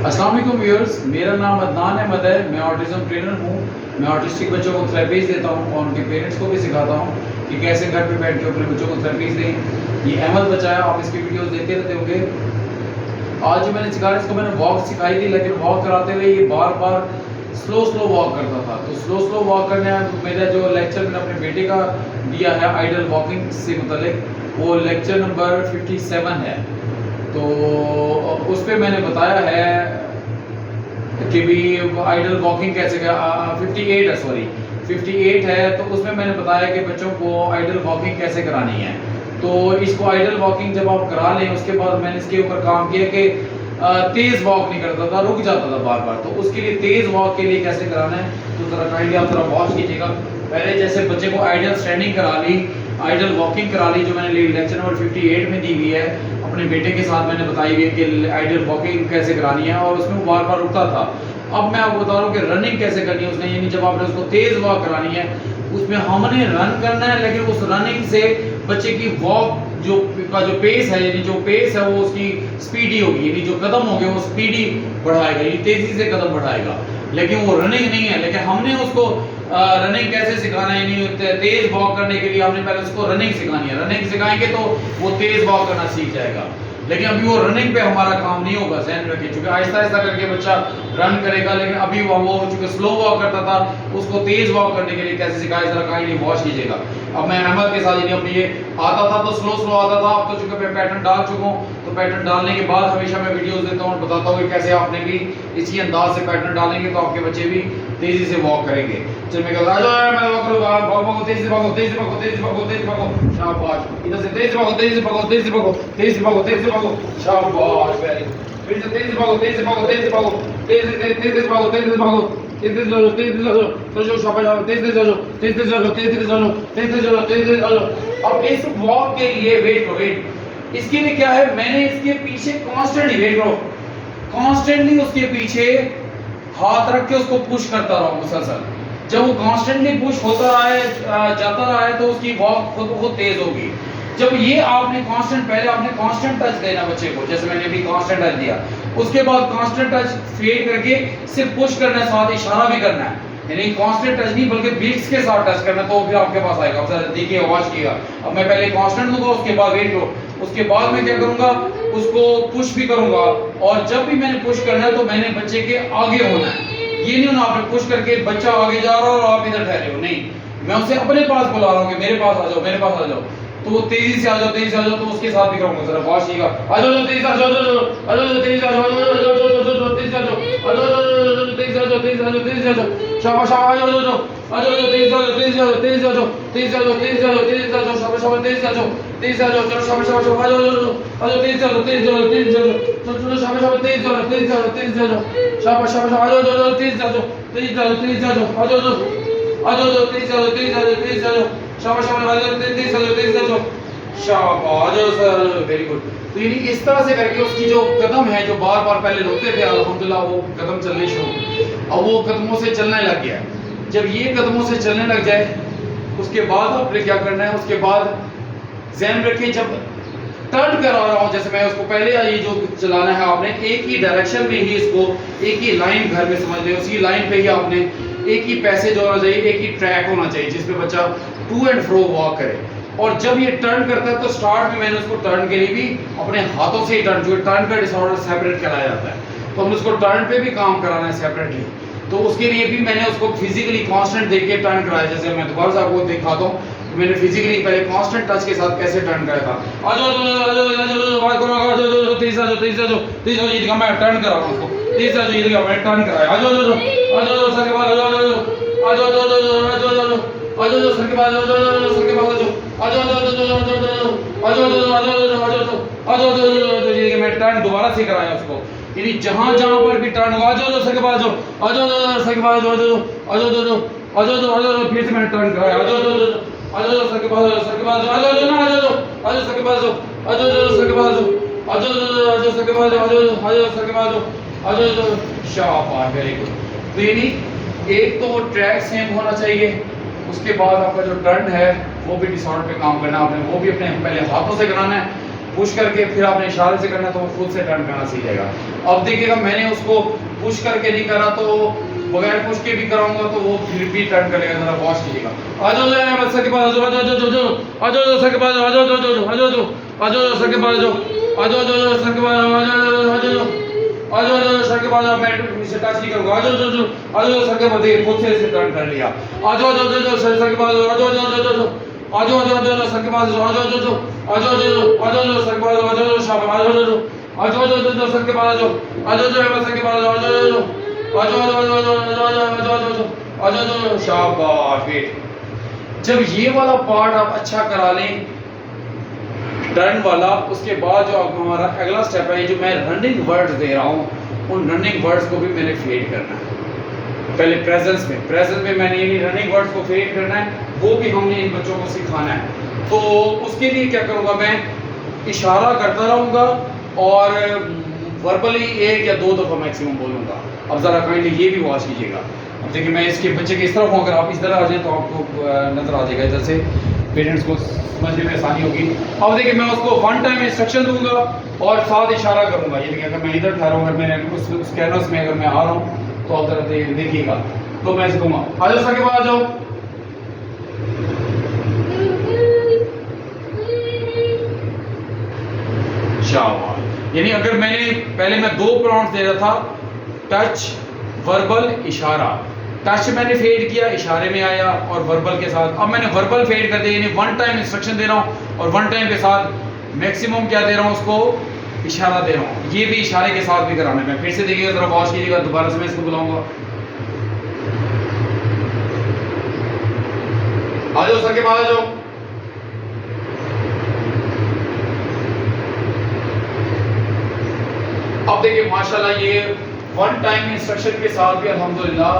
अस्सलाम वालेकुम व्यूअर्स, मेरा नाम अदनान अहमद है। मैं ऑटिज्म ट्रेनर हूँ। मैं ऑटिस्टिक बच्चों को थेरेपीज देता हूँ और उनके पेरेंट्स को भी सिखाता हूँ कि कैसे घर पे बैठ के अपने बच्चों को थेरेपीज दें। ये अहमद बच्चा है, आप इसकी वीडियोस देखते रहते होंगे। आज जो मैंने सिखाया इसको मैंने वॉक सिखाई थी, लेकिन वॉक कराते हुए ये बार बार स्लो वॉक करता था। तो स्लो वॉक करने मेरा जो लेक्चर मैंने अपने बेटे का दिया है आइडल वॉकिंग से मुतल्लिक, वो लेक्चर नंबर 57 है। तो उस पर मैंने बताया है कि भी आइडल वॉकिंग कैसे 58 है, सॉरी 58 है। तो उसमें मैंने बताया कि बच्चों को आइडल वॉकिंग कैसे करानी है। तो इसको आइडल वॉकिंग जब आप करा लें, उसके बाद मैंने इसके ऊपर काम किया कि तेज़ वॉक नहीं करता था, रुक जाता था बार बार। तो उसके लिए तेज़ वॉक के लिए कैसे कराना है, तो ज़रा काइंडली आप ज़रा वॉच कीजिएगा। पहले जैसे बच्चे को आइडल स्टैंडिंग करा ली, आइडल वॉकिंग करा ली, जो मैंने लेक्चर नंबर 58 में दी हुई है, अपने बेटे के साथ मैंने बताई हुई है कि आइडल वॉकिंग कैसे करानी है, और उसमें वो बार बार रुकता था। अब मैं आपको बता रहा हूँ कि रनिंग कैसे करनी है उसने, यानी जब आपने उसको तेज़ वॉक करानी है, उसमें हमने रन करना है, लेकिन उस रनिंग से बच्चे की वॉक जो पेस है, यानी जो पेस है वो उसकी स्पीडी होगी, यानी जो कदम होंगे वो स्पीडी बढ़ाएगा, यानी तेज़ी से कदम बढ़ाएगा। लेकिन वो रनिंग नहीं है। लेकिन हमने उसको रनिंग कैसे सिखाना है, यानी तेज वॉक करने के लिए हमने पहले उसको रनिंग सिखानी है। रनिंग सिखाएंगे तो वो तेज वॉक करना सीख जाएगा। लेकिन अभी वो रनिंग पे हमारा काम नहीं होगा, ज़हन रखिए, क्योंकि आहिस्ता आहिस्ता करके बच्चा रन करेगा। लेकिन अभी वो चूंकि स्लो वॉक करता था, उसको तेज वॉक करने के लिए कैसे सिखाया, जरा काइंडली वॉच कीजिएगा। अब मैं अहमद के साथ, यानी अपनी ये आता था तो स्लो आता था, अब तो चूंकि मैं पैटर्न डाल चुका हूँ, तो पैटर्न डालने के बाद हमेशा मैं वीडियोस देता हूँ और बताता हूँ कि कैसे आपने भी इसी अंदाज से पैटर्न डालेंगे तो आपके बच्चे भी तेजी से वॉक करेंगे। चल मैं कहता हूं मैं वॉक करूंगा, भागो तेजी से भागो, तेजी से भागो, तेजी से भागो, तेजी से भागो, शाबाश। इधर से तेजी से भागो, तेजी से भागो, तेजी से भागो, तेजी से भागो, तेजी से भागो, शाबाश, वेरी गुड। फिर से तेजी से भागो, तेजी से भागो, तेजी से भागो, तेजी से भागो, तेजी से भागो, तेजी से चलो, तेजी से चलो, चलो शाबाश, तेजी से चलो, तेजी से चलो, तेजी से चलो, तेजी से चलो, तेजी से चलो। अब इस वॉक के लिए वेट करो, वेट इसके लिए क्या है, मैंने इसके पीछे कांस्टेंटली वेट करो, कांस्टेंटली उसके पीछे हाथ रख के उसको पुश करता रहो मुसलसल। जब वो कांस्टेंटली पुश होता रहा है, जाता रहा है, तो उसकी वॉक खुद ब खुद तेज होगी। जब ये आपने कांस्टेंट, पहले आपने कांस्टेंट टच देना बच्चे को, जैसे मैंने अभी कांस्टेंट टच दिया, उसके बाद कांस्टेंट टच फेड करके सिर्फ पुश करना है, साथ इशारा भी करना है, यानी कांस्टेंट टच नहीं बल्कि बीट्स के साथ टच करना, तो फिर आपके पास आएगा। अब देखिए, वॉच किया। अब मैं पहले कांस्टेंट दूंगा, उसके बाद वेट लो, उसके बाद मैं क्या करूंगा, उसको पुश भी करूंगा। और जब भी मैंने पुश करना है तो मैंने बच्चे के आगे होना है। ये नहीं होना आपने पुश करके बच्चा आगे जा रहा हो और आप इधर ठहरे हो, नहीं, मैं उसे अपने पास बुला रहा हूँ कि मेरे पास आ जाओ, मेरे पास आ जाओ। तो वो तेजी से आ जाओ, तेजी से आ जाओ, तो उसके साथ भी करूंगा। जरा वॉच कीजिएगा, आ जाओ तेजी से, आ जाओ, आ जाओ तेजी से, आ जाओ, तेजी से, आ जाओ, तेजी से, आ जाओ, तेजी से, आ जाओ, तेजी से, आ जाओ, शाबाश, आ जाओ, आ जाओ, आ जाओ, तेजी से आ जाओ, तेजी से आ जाओ, तेजी से आ जाओ, तेजी से आ जाओ, तेजी से आ जाओ, तेजी से आ जाओ, शाबाश, शाबाश, तेजी से आ जाओ, तेजी से आ जाओ, चलो शाबाश, शाबाश, आ जाओ, आ जाओ, तेजी से आ जाओ, तेजी से आ जाओ, तेजी से आ जाओ, चलो चलो शाबाश, शाबाश, तेजी से आ जाओ, तेजी से आ जाओ, तेजी से आ जाओ, शाबाश, शाबाश, आ जाओ, आ जाओ, तेजी से आ जाओ, तेजी से आ जाओ, तेजी से आ जाओ, आ जाओ, आ जाओ, तेजी से आ जाओ, तेजी से आ जाओ, तेजी से आ जाओ, शाबाश, शाबाश, आ जाओ, तेजी से आ जाओ, तेजी से आ जाओ, शाबाश, सर, वेरी गुड। तो यानी इस तरह से करके उसकी जो कदम है, जो बार बार पहले रुकते थे, अल्हम्दुलिल्लाह वो कदम चलने शुरू, अब वो कदमों से चलने लग गया। जब ये कदमों से चलने लग जाए, उसके बाद आपने क्या करना है, उसके बाद ध्यान रखिए, जब टर्न करा रहा हूँ, जैसे मैं उसको पहले ये जो चलाना है, आपने एक ही डायरेक्शन में ही इसको, एक ही लाइन घर में समझ लें, उसी लाइन पे ही आपने एक ही पैसेज होना चाहिए, एक ही ट्रैक होना चाहिए जिसपे बच्चा टू एंड फ्रो वॉक करे। और जब ये टर्न करता है, तो स्टार्ट में मैंने उसको टर्न के लिए भी अपने हाथों से ही टर्न, जो टर्न का डिसऑर्डर सेपरेट कराया जाता है, तो हम उसको टर्न पे भी काम कराना है सेपरेटली। तो उसके लिए भी मैंने उसको फिजिकली कांस्टेंट देके टर्न कराया। जैसे मैं दोबारा से आपको दिखाता हूँ, तो मैंने फिजिकली पहले कांस्टेंट टच के साथ कैसे टर्न कराया था। आ जाओ, आ जाओ, आ जाओ, बात करो, आ जाओ, तेज आ जाओ, तेज आ जाओ, तेज आ जाओ, ये मैं टर्न करा रहा हूँ उसको, तेज आ जाओ, ये मैं टर्न कराया, आ जाओ, आ जाओ, आ जाओ, सर के पास आ जाओ, आ जाओ, आ जाओ, आ जाओ, आ जाओ, आ जाओ, आ जाओ, सर के पास आ जाओ, सर के पास आ जाओ, आ जाओ, आ जाओ, आ जाओ, आ जाओ, आ जाओ, आ जाओ, आ जाओ, आ जाओ, ये मैं टर्न दोबारा से कराया उसको, यानी जहां जहां पर भी टर्न हुआ, आ जाओ, सर के पास आ जाओ, आ जाओ, सर के पास आ जाओ, आ जाओ, आ जाओ, आ जाओ, आ जाओ, फिर से मैंने टर्न कराया, आ जाओ, आ जाओ, सर के पास आ जाओ, सर के पास आ जाओ, ना, आ जाओ, आ जाओ, सर के पास आ जाओ, आ जाओ, सर के पास आ जाओ, आ जाओ, आ जाओ, सर के पास आ जाओ, आ जाओ, सर के पास आ जाओ, आ जाओ, शाबाश, वेरी गुड। तो यानी एक तो वो ट्रैक सेम होना चाहिए, उसके बाद आपका जो टर्न है वो भी डिसऑर्डर पे काम करना, आपने वो भी अपने पहले हाथों से कराना है, पुश करके फिर आपने इशारे से करना, तो वो खुद से टर्न करना सीख जाएगा। अब देखिएगा मैंने उसको पुश करके नहीं करा, तो बगैर पुश के भी कराऊंगा तो वो फिर भी टर्न करेगा। जरा वॉच कीजिएगा। आ जाओ सर के पास, आ जाओ आ जाओ सर के पास, आ जाओ आ जाओ सर के पास, आ जाओ आ जाओ सर के पास, आ जाओ सर के पास। मैं इसे टच नहीं करूंगा। आ जाओ सर के पास, देखिए खुद से इसे टर्न कर लिया। आ जाओ सर के पास, आ जाओ सर के पास, आ जाओ सर के पास, आ जाओ शाबाश, आ जाओ सर के पास, आ जाओ सर के पास, आ जाओ शाबाश। वेट, जब ये वाला पार्ट आप अच्छा करा लें टर्न वाला, उसके बाद जो आपको हमारा अगला स्टेप है, जो मैं रनिंग वर्ड्स दे रहा हूँ, उन रनिंग वर्ड्स को भी मैंने फेड करना है। पहले प्रेजेंस में मैंने ये रनिंग वर्ड्स को फेड करना है, वो भी हमने इन बच्चों को सिखाना है। तो उसके लिए क्या करूँगा, मैं इशारा करता रहूँगा और वर्बली 1 या 2 दफ़ा मैक्सिमम बोलूँगा। अब ज़रा काइंडली ये भी वॉच कीजिएगा। अब देखिए मैं इसके बच्चे के इस तरफ हूँ, अगर आप इस तरह आ जाए तो आपको नज़र आ जाएगा, इधर से पेरेंट्स को समझने में आसानी होगी। अब देखिए मैं उसको 1 टाइम इंस्ट्रक्शन दूंगा और साथ इशारा करूँगा। ये देखिए अगर मैं इधर ठहरा हूँ, अगर मैंने उस कैनवस में अगर मैं आ रहा हूँ तो आप जरा देखिएगा, तो मैं इसको आ जाओ सर के पास, आ जाओ। शाबाश। यानी अगर मैंने पहले मैं 2 प्रॉम्प्ट्स दे रहा था, टच, वर्बल, इशारा। टच मैंने फेड किया, इशारे में आया और वर्बल के साथ। अब मैंने वर्बल फेड कर दिया, यानी 1 टाइम इंस्ट्रक्शन दे रहा हूँ और 1 टाइम के साथ मैक्सिमम क्या दे रहा हूँ, उसको इशारा दे रहा हूँ। ये भी इशारे के साथ भी कराना है। मैं फिर से देखिएगा, जरा वॉच कीजिएगा, दोबारा से मैं इसको बुलाऊंगा। आ जाओ सर के पास, आ जाओ। अब देखिए माशाल्लाह ये 1 टाइम इंस्ट्रक्शन के साथ भी अल्हम्दुलिल्लाह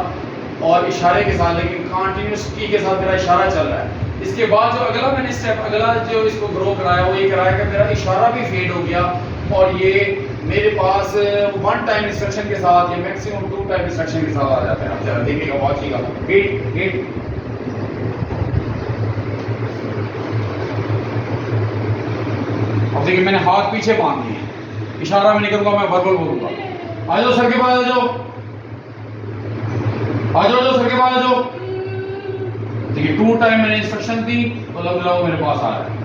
और इशारे के साथ, लेकिन कंटिन्यूस की के साथ मेरा इशारा चल रहा है। इसके बाद जो अगला मैंने स्टेप, अगला जो इसको ग्रो कराया, वो ये कराया कि मेरा इशारा भी फेड हो गया और ये मेरे पास 1 टाइम इंस्ट्रक्शन के साथ, ये मैक्सिमम 2 टाइम इंस्ट्रक्शन के साथ आ जाता है। आप जरा देखिएगा, वॉच कीजिएगा। वेट, अब देखिए मैंने हाथ पीछे बांध दिए, इशारा में नहीं करूंगा, मैं वर्बल बोलूंगा। आ जाओ सर के पास, आ जाओ सर के पास, आ जाओ। देखिए 2 टाइम मैंने इंस्ट्रक्शन दी तो लग रहा हो मेरे पास आ रहा है।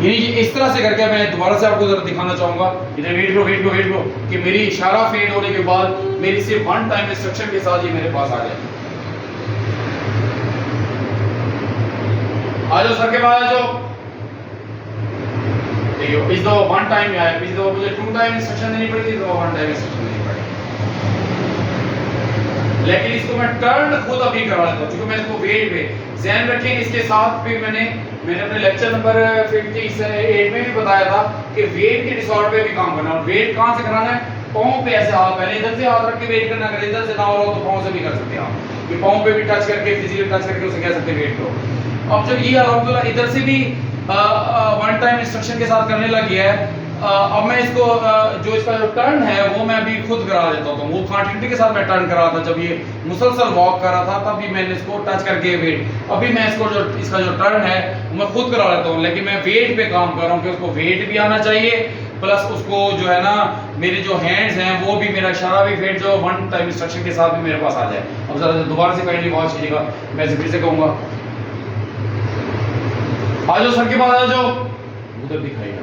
ये इस तरह से करके मैं दोबारा से आपको जरा दिखाना चाहूंगा। इधर वेट करो कि मेरी इशारा फेड होने के बाद मेरी सिर्फ 1 टाइम इंस्ट्रक्शन के साथ ही मेरे पास आ जाए। आ जाओ सर के पास, आ जाओ। देखिए इस दो 1 टाइम में आया, इस दो मुझे 2 टाइम इंस्ट्रक्शन देनी पड़ती, इस दो 1 टाइम इंस्ट्रक्शन देनी पड़ती। लेकिन इसको मैं टर्न खुद अभी करा लेता हूँ, क्योंकि मैं इसको वेट पे ध्यान रखें। इसके साथ भी मैंने अपने लेक्चर नंबर 58 में भी बताया था कि वेट के डिसऑर्डर पे भी काम करना है। और वेट कहाँ से कराना है, पाँव पे ऐसे हाथ, पहले इधर से हाथ रख के वेट करना, अगर इधर से ना हो रहा तो पाँव से भी कर सकते हैं आप। ये पाँव पे भी टच करके, फिजिकल टच करके उसे कह सकते हैं वेट को। अब जब ये अल्हम्दुलिल्लाह इधर से भी 1 टाइम इंस्ट्रक्शन के साथ करने लग गया है, अब मैं इसको जो इसका जो टर्न है वो मैं अभी खुद करा देता हूँ। वो कंटिन्यूटी के साथ मैं टर्न करा था, जब ये मुसलसल वॉक कर रहा था तब भी मैंने इसको टच करके वेट। अभी मैं इसको जो इसका जो टर्न है वो मैं खुद करा लेता हूँ, लेकिन मैं वेट पे काम कर रहा हूँ कि उसको वेट भी आना चाहिए, प्लस उसको जो है ना मेरे जो हैंड्स हैं वो भी, मेरा इशारा भी वेट जो 1 टाइम इंस्ट्रक्शन के साथ भी मेरे पास आ जाए। अब जरा दोबारा से काइंडली वॉच कीजिएगा, मैं फिर से कहूँगा। आ जाओ सर के पास, आ जाओ। उधर दिखाइएगा,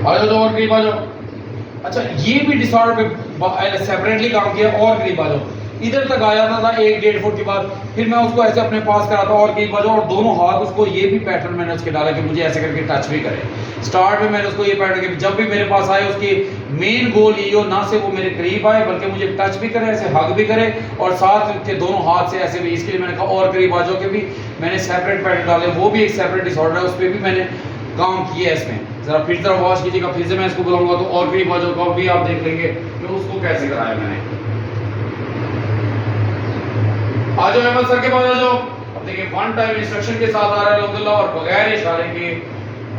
आ जाओ और करीब आ जाओ। अच्छा ये भी डिसऑर्डर पे सेपरेटली काम किया, और करीब आ जाओ। इधर तक आ जाता था 1-1.5 फुट के बाद, फिर मैं उसको ऐसे अपने पास कराता और करीब आ जाओ, और दोनों हाथ उसको, ये भी पैटर्न मैंने उसके डाला कि मुझे ऐसे करके टच भी करे। स्टार्ट में मैंने उसको ये पैटर्न कि जब भी मेरे पास आए उसकी मेन गोल ये हो, ना से वो मेरे करीब आए बल्कि मुझे टच भी करे, ऐसे हग भी करे, और साथ के दोनों हाथ से ऐसे भी। इसके लिए मैंने कहा और करीब आ जाओ, कि भी मैंने सेपरेट पैटर्न डाले, वो भी एक सेपरेट डिसऑर्डर है, उस पर भी मैंने काम किया है इसमें। जरा फिर तरह वॉच कीजिएगा, फिर से मैं इसको बुलाऊंगा तो और करीब आ जाओ, भी आप देख लेंगे कि उसको कैसे कराया मैंने। आ जाओ अहमद सर के पास, आ जाओ। अब देखिए 1 टाइम इंस्ट्रक्शन के साथ आ रहा है अल्हम्दुलिल्लाह, और बगैर इशारे के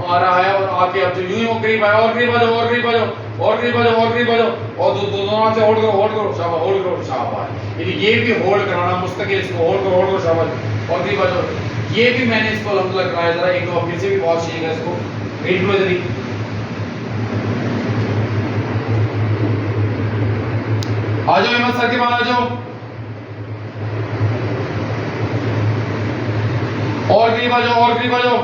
आ रहा है और आके अब यूं ही वो करीब आया, और करीब आ जाओ, और करीब आ जाओ, और करीब आ जाओ, और करीब आ जाओ, और दोनों हाथ से होल्ड करो शाबाश, होल्ड करो शाबाश। यानी ये भी होल्ड कराना मुस्तकिल, इसको होल्ड करो शाबाश, और करीब आ जाओ। ये भी मैंने इसको अल्हम्दुलिल्लाह कराया। जरा एक दो फिर से भी वॉच कीजिएगा इसको, वेट करो जरी। आ जाओ अहमद सर के बाद आ जाओ, और करीब आ जाओ, और करीब आ जाओ।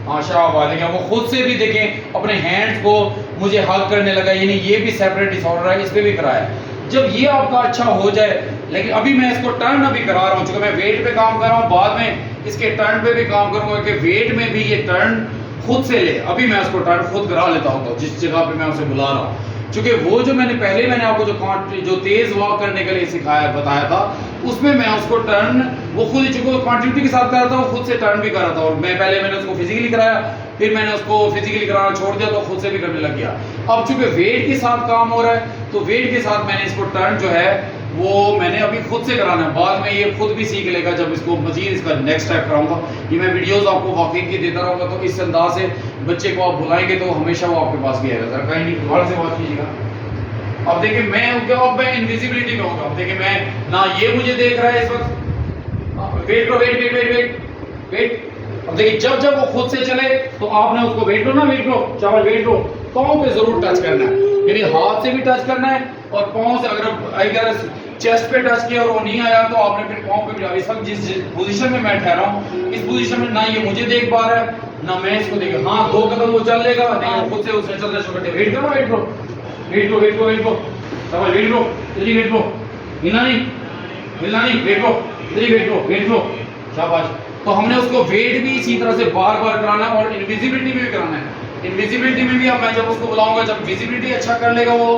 माशाअल्लाह, देखिए वो खुद से भी देखें अपने हैंड्स को मुझे हग करने लगा, यानी ये भी सेपरेट डिसऑर्डर है, इस पे भी कराया। जब ये आपका अच्छा हो जाए, लेकिन अभी मैं इसको टर्न अभी करा रहा हूँ, चूंकि मैं वेट पे काम कर रहा हूँ, बाद में इसके टर्न पे भी काम करूंगा कि वेट में भी ये टर्न खुद से ले। अभी मैं उसको टर्न खुद करा लेता हूँ जिस जगह पे मैं उसे बुला रहा हूँ, क्योंकि वो जो मैंने आपको जो तेज वॉक करने के लिए सिखाया बताया था, उसमें मैं उसको टर्न वो खुद ही चूंकि क्वांटिटी के साथ कर रहा था, वो खुद से टर्न भी कर रहा था। और मैंने उसको फिजिकली कराया, फिर मैंने उसको फिजिकली कराना छोड़ दिया तो खुद से भी करने लग गया। अब चूंकि वेट के साथ काम हो रहा है, तो वेट के साथ मैंने इसको टर्न जो है वो मैंने अभी खुद से कराना है। बाद में ये खुद भी सीख लेगा जब इसको मजीद इसका नेक्स्ट स्टेप कराऊंगा। ये मैं वीडियोस आपको वॉकिंग की देता रहूंगा, तो इस अंदाज से बच्चे को आप बुलाएंगे तो हमेशा वो आपके पास भी आएगा। जरा कहीं नहीं दोबारा से बात कीजिएगा। अब देखिए मैं इनविजिबिलिटी में होगा। अब देखिए मैं ना ये मुझे देख रहा है इस वक्त, वेट लो, wait wait wait wait wait. अब देखिए जब वो खुद से चले तो आपने उसको वेट लो ना, वेट लो चावल, वेट लो। पाँव पे जरूर टच करना है, यानी हाथ से भी टच करना है और पाँव से। अगर चेस्ट पे टच किया और वो नहीं आया तो आपने फिर पाँव पे भी। इस वक्त जिस पोजीशन में मैं ठहरा हूँ, इस पोजीशन में ना ये मुझे देख पा रहा है ना मैं इसको देख। हाँ 2 कदम वो चल लेगा, नहीं खुद से उसने चलना शुरू कर दिया। वेट करो, वेट लो, वेट लो, वेट लो, वेट लो चावल, वेट लो, जल्दी वेट लो, हिलना नहीं, वेट लो, जल्दी वेट लो शाबाश। तो हमने उसको वेट भी इसी तरह से बार बार कराना है और इनविजिबिलिटी में भी कराना है। इनविजिबिलिटी में भी अब मैं जब उसको बुलाऊंगा, जब विजिबिलिटी अच्छा कर लेगा वो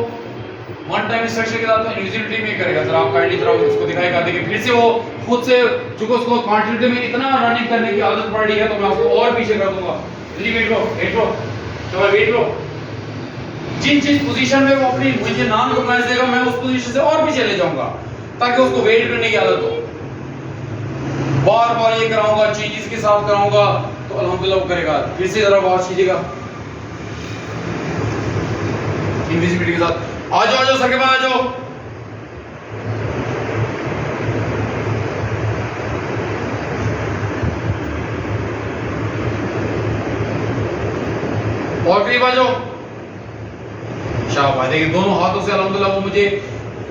वन टाइम इंस्ट्रक्शन के साथ, तो इनविजिबिलिटी में करेगा। जरा आप काइंडली जरा उसको दिखाएगा। देखिए फिर से वो खुद से, चूंकि उसको क्वांटिटी में इतना रनिंग करने की आदत पड़ रही है, तो मैं उसको और पीछे कर दूंगा। जल्दी वेट लो चलो, वेट लो। जिस पोजीशन में वो अपनी मुझे नाम रिकॉग्नाइज देगा, मैं उस पोजीशन से और पीछे ले जाऊंगा ताकि उसको वेट करने की आदत हो। बार बार ये कराऊंगा, चेंजेस के साथ कराऊंगा, तो अल्हम्दुलिल्लाह वो करेगा। फिर से जरा बात कीजिएगा इनविजिबिलिटी के साथ। आ जाओ सर के बाद आ जाओ। और करीब आ जाओ शाबाश। देखिए दोनों हाथों से अल्हम्दुलिल्लाह वो मुझे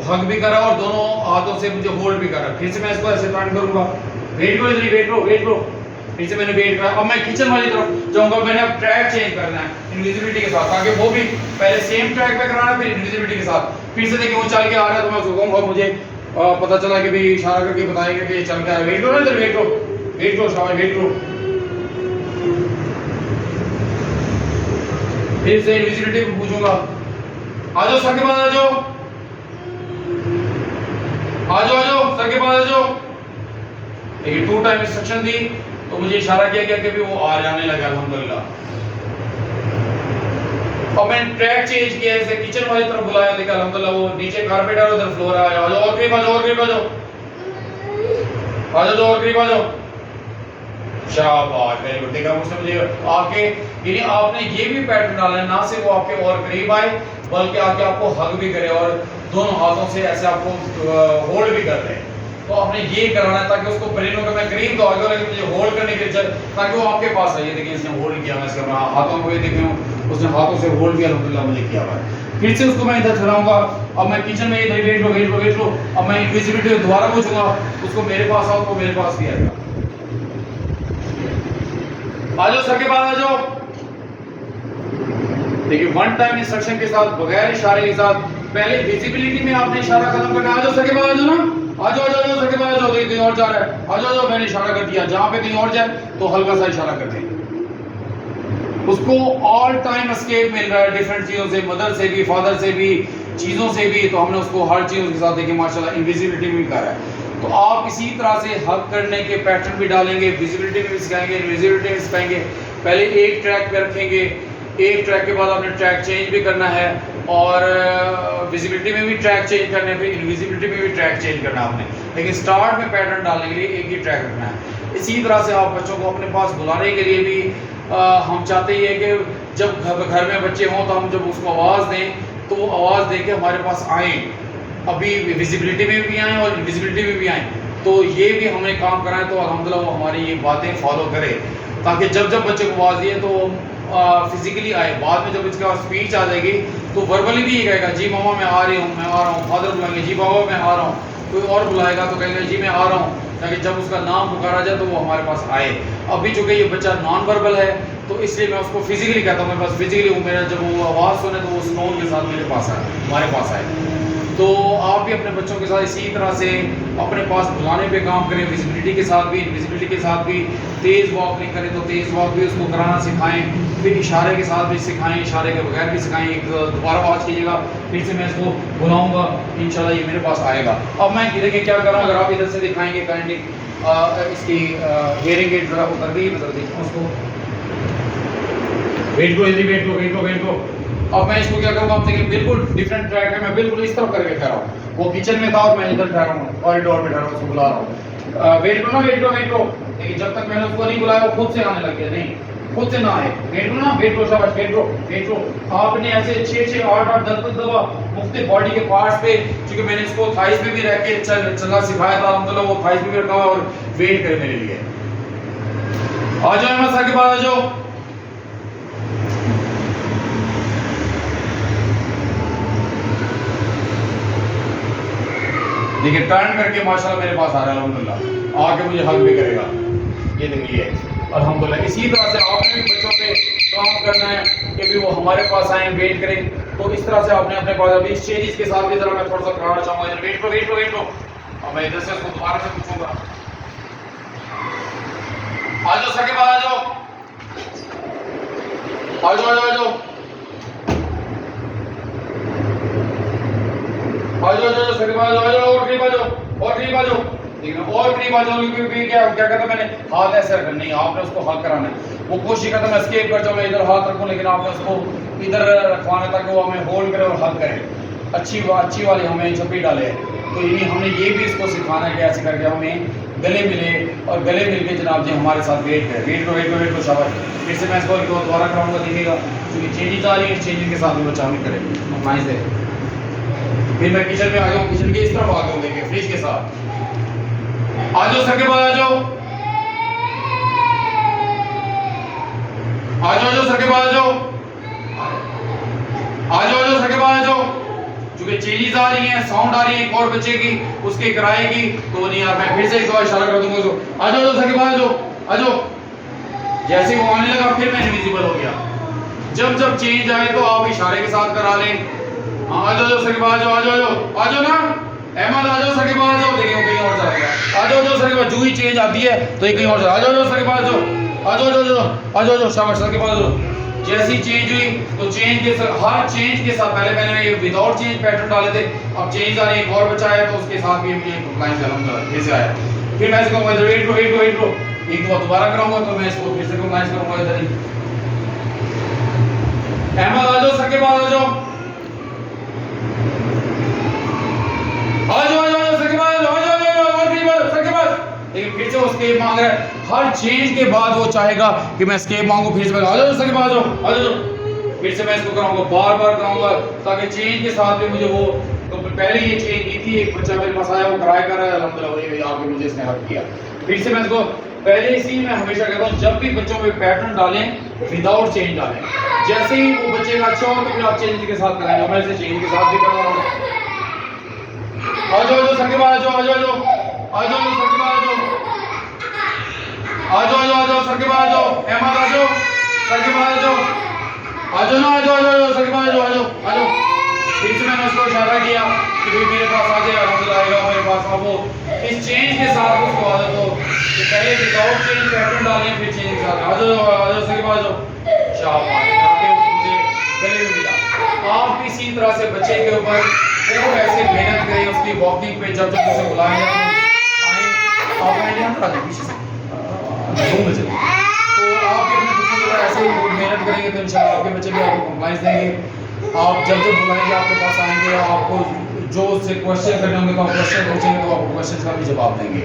हग भी करा और दोनों हाथों से मुझे होल्ड भी करा। फिर से मैं इसको ऐसे टर्न करूंगा, वेट लो, इधर वेट लो। फिर से मैंने वेट करा। अब मैं किचन वाली तरफ जाऊंगा। मैंने अब ट्रैक चेंज करना है इनविजिबिलिटी के साथ, ताकि वो भी पहले सेम ट्रैक पे कराना, फिर इनविजिबिलिटी के साथ। फिर से देखिए वो चल के आ रहा है, तो मैं उसको कहूंगा, मुझे पता चला कि भाई इशारा करके बताएगा कि ये चल के आ रहा है। वेट लो ना, इधर वेट लो शाबाश, वेट लो। फिर से इनविजिबिलिटी को पूछूंगा, आ जाओ सर के पास, आ जाओ सर के पास आ जाओ। देखिए 2 टाइम इंस्ट्रक्शन दी तो मुझे इशारा किया गया कि भी वो आ जाने लगा अल्हम्दुलिल्लाह। और मैंने ट्रैक चेंज किया, इसे किचन वाली तरफ बुलाया, देखा अल्हम्दुलिल्लाह वो नीचे कारपेट है, उधर फ्लोर है। आ जाओ और करीब आ जाओ, और करीब आ जाओ, और करीब आ जाओ शाबाश, वेरी गुड। देखा उसने मुझे आके, यानी आपने ये भी पैटर्न डाला है, ना सिर्फ वो आपके और करीब आए बल्कि आके आपको हग भी करे और दोनों हाथों से ऐसे आपको होल्ड भी कर रहे हैं। तो आपने ये कराना है ताकि उसको ब्रेन में मैं करीब तो आ गया, लेकिन मुझे होल्ड करने के लिए ताकि वो आपके पास आए। देखिए इसने होल्ड किया, मैं इसके हाथों को देख रहा हूँ, उसने हाथों से होल्ड किया अल्हम्दुलिल्लाह मुझे किया हुआ है। फिर से उसको मैं इधर ठहराऊंगा। अब मैं किचन में इधर वेट लो। अब मैं इनविजिबिलिटी दोबारा पूछूंगा उसको, मेरे पास आओ, तो मेरे पास भी आएगा। आ जाओ सर के पास आ जाओ। देखिए 1 टाइम इंस्ट्रक्शन के साथ, बगैर इशारे के साथ, पहले विजिबिलिटी में आपने इशारा खत्म करना। आ जाओ सर के पास आ जाओ ना, आ जाओ सर के पास आ जाओ। कहीं और जा रहा है, आ जाओ, मैंने इशारा कर दिया। जहां पे कहीं और जाए तो हल्का सा इशारा कर दें। उसको ऑल टाइम एस्केप मिल रहा है डिफरेंट चीजों से, मदर से भी, फादर से भी, चीजों से भी। तो हमने उसको हर चीज के साथ देखिए माशाल्लाह इनविजिबिलिटी में भी करा है। तो आप इसी तरह से हग करने के पैटर्न भी डालेंगे, विजिबिलिटी में भी सिखाएंगे, इनविजिबिलिटी में सिखाएंगे। पहले एक ट्रैक पे रखेंगे, एक ट्रैक के बाद आपने ट्रैक चेंज भी करना है और विजिबिलिटी में भी ट्रैक चेंज करना है, फिर इनविजिबिलिटी में भी ट्रैक चेंज करना है आपने। लेकिन स्टार्ट में पैटर्न डालने के लिए एक ही ट्रैक रखना है। इसी तरह से आप बच्चों को अपने पास बुलाने के लिए भी हम चाहते ही है कि जब घर में बच्चे हों तो हम जब उसको आवाज़ दें तो वो आवाज़ दे के हमारे पास आएँ, अभी विजिबिलिटी में भी आएँ और इनविजिबिलिटी में भी आएँ। तो ये भी हमने काम करा है, तो अल्हम्दुलिल्लाह वो हमारी ये बातें फॉलो करे, ताकि जब जब बच्चे को आवाज़ दिए तो फिजिकली आए। बाद में जब इसके पास स्पीच आ जाएगी तो वर्बली भी ये कहेगा जी मामा मैं आ रही हूँ, मैं आ रहा हूँ। फादर बुलाएंगे जी बाबा मैं आ रहा हूँ। कोई और बुलाएगा तो कहेंगे जी मैं आ रहा हूँ, ताकि जब उसका नाम पुकारा जाए तो वो हमारे पास आए। अभी चूँकि ये बच्चा नॉन वर्बल है तो इसलिए मैं उसको फिजिकली कहता हूँ, मैं बस फिजिकली हूँ, मेरा जब वो आवाज़ सुने तो वो उस टोन के साथ मेरे पास आए, हमारे पास आए। तो आप भी अपने बच्चों के साथ इसी तरह से अपने पास बुलाने पे काम करें, विजिबिलिटी के साथ भी, इनविजिबिलिटी के साथ भी। तेज़ वॉक नहीं करें तो तेज़ वॉक भी उसको कराना सिखाएं, फिर इशारे के साथ भी सिखाएं, इशारे के बगैर भी सिखाएं। एक दोबारा वॉच कीजिएगा, फिर से मैं इसको बुलाऊंगा, इंशाल्लाह ये मेरे पास आएगा। अब मैं देखिए क्या कर रहा हूँ, अगर आप इधर से दिखाएंगे काइंडली इसकी हियरिंग एड ज़रा उतर गई, नजर देखिए उसको, वेट को। अब मैं इसको क्या करूँगा, आप देखिए बिल्कुल डिफरेंट ट्रैक है, मैं बिल्कुल इस तरफ करके ठहरा हूँ। वो किचन में था और मैं इधर ठहरा हूँ, कॉरिडोर में ठहरा हूँ, उसको बुला रहा हूँ। वेट करो। लेकिन जब तक मैंने उसको नहीं बुलाया वो खुद से आने लग गया, नहीं खुद से ना आए। वेट करो शाबाश, वेट करो। आपने ऐसे 6 8 10 दफा मुख्तलिफ बॉडी के पार्ट्स पे, क्योंकि मैंने इसको थाइस पे भी रह के चलना सिखाया था, अल्हम्दुलिल्लाह वो थाइस पे भी रखा हुआ और वेट करे मेरे लिए। आ जाओ अहमद सर के पास आ जाओ। देखिए टर्न करके माशाल्लाह मेरे पास आ रहा है, अल्हम्दुलिल्लाह आके मुझे हक भी करेगा। ये देखिए अल्हम्दुलिल्लाह। इसी तरह से आपने भी बच्चों पे काम करना है कि भी वो हमारे पास आए, वेट करें। तो इस तरह से आपने अपने पास अभी इस चेंजेस के साथ भी जरा मैं थोड़ा सा कराना चाहूँगा। इधर वेट करो। अब मैं इधर से उसको दोबारा से पूछूंगा, आ जाओ सर के पास आ जाओ। सर के पास आ जाओ, और करीब आ जाओ। देखना और करीब आ जाओ। क्या कहता मैंने, हाथ ऐसे रखना नहीं, आपने उसको हाथ कराना है। वो कोशिश करता मैं एस्केप कर जाऊँ, मैं इधर हाथ रखूँ, लेकिन आपने उसको इधर रखवाना ताकि वो हमें होल्ड करे और हक करे। अच्छी वाली हमें झपी डाले। तो इन्हीं हमने ये भी इसको सिखाना है कि ऐसे करके हमें गले मिले और गले मिल के जनाब जी हमारे साथ वेट करें। वेट को शाबाश। फिर से मैं इसको दोबारा कराऊंगा, देखिएगा क्योंकि चेंजिंग आ रही है, चेंजिंग के साथ भी बच्चा नहीं करे अपना से। फिर मैं किचन में आ जाऊँ, किचन के इस तरफ आ गया, देखिए फ्रिज के साथ आ जाओ सर के पास आ जाओ सर के पास आ जाओ। क्योंकि चेंजेस आ रही हैं, साउंड आ रही है एक और बच्चे की, उसके किराए की, तो नहीं यार मैं फिर से इसको इशारा कर दूंगा उसको, आ जाओ सर के पास आ जाओ। जैसे वो आने लगा फिर मैं इनविजिबल हो गया। जब चेंज आए तो आप इशारे के साथ करा लें। आ जाओ सर के पास आ जाओ ना अहमद, आ जाओ सर के पास देखिए वो कहीं और चला गया। आ जाओ सर के पास, जो ही चेंज आती है तो ये कहीं और चला। आ जाओ सर के पास आ जाओ शाबाश सर के पास जाओ। जैसी चेंज हुई तो चेंज के हर चेंज के साथ पहले मैंने विदाउट चेंज पैटर्न डाले थे, अब चेंज आ रही है, एक और बच्चा आया तो उसके साथ भी मुझे कंप्लाइंस अल्हम्दुलिल्लाह फिर से आया। फिर मैं इसको वेट करो एक दो दोबारा कराऊंगा तो मैं इसको फिर से कंप्लाइंस करूंगा इधर ही। अहमद आ जाओ सर के पास आ जाओ सर के पास सर के पास। लेकिन फिर से उसके मांग रहा है, हर चेंज के बाद वो चाहेगा कि मैं स्केप मांगू, फिर से आ जाओ सर के पास आ जाओ। फिर से मैं इसको कराऊंगा, बार कराऊंगा ताकि चेंज के साथ भी मुझे वो, तो पहले ये चेंज की थी, एक बच्चा मेरे पास आया वो कराया कर रहा है अल्हम्दुलिल्लाह आके मुझे इसने हेल्प किया। फिर से मैं इसको पहले इसी में हमेशा कहता हूँ जब भी बच्चों में पैटर्न डालें विदाउट चेंज डालें। जैसे ही वो बच्चे का अच्छा हो तो फिर आप चेंज के साथ कराएंगे। मैं इसे चेंज के साथ भी करा रहा हूँ। आ जाओ सर के पास आ जाओ सर के पास आ जाओ सर के पास आ जाओ। अहमद आ जाओ सर के पास आ जाओ सर के पास आ जाओ। फिर से मैंने उसको इशारा किया कि भाई मेरे पास आ जाए, अल्हम्दुलिल्लाह आएगा मेरे पास। अब वो इस चेंज के साथ उसको आदत हो कि पहले विदाउट चेंज पैटर्न डालें, फिर चेंज के साथ आ जाओ सर के पास आ जाओ। शाबाश, आके मुझे गले में मिला। आप इसी तरह से बच्चे के ऊपर वो ऐसे मेहनत करें उसकी वॉकिंग पे, जब उसे बुलाएं आप पीछे से तो आप अपने बच्चों को ऐसे ही मेहनत करेंगे तो इंशाल्लाह आपके बच्चे भी आपको कंप्लाइंस देंगे। आप जब बुलाएंगे आपके पास आएंगे, आपको जो उससे क्वेश्चन करने होंगे तो आप क्वेश्चन पूछेंगे तो आपको क्वेश्चन का भी जवाब देंगे।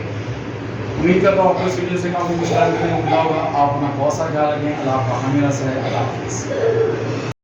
उम्मीद करता हूँ आपको इस वीडियो से काफ़ी कुछ जानने को मिला होगा। आप अपना बहुत सारा ख्याल रखें। अल्लाह आपका हमेशा से है। अल्लाह हाफिज़।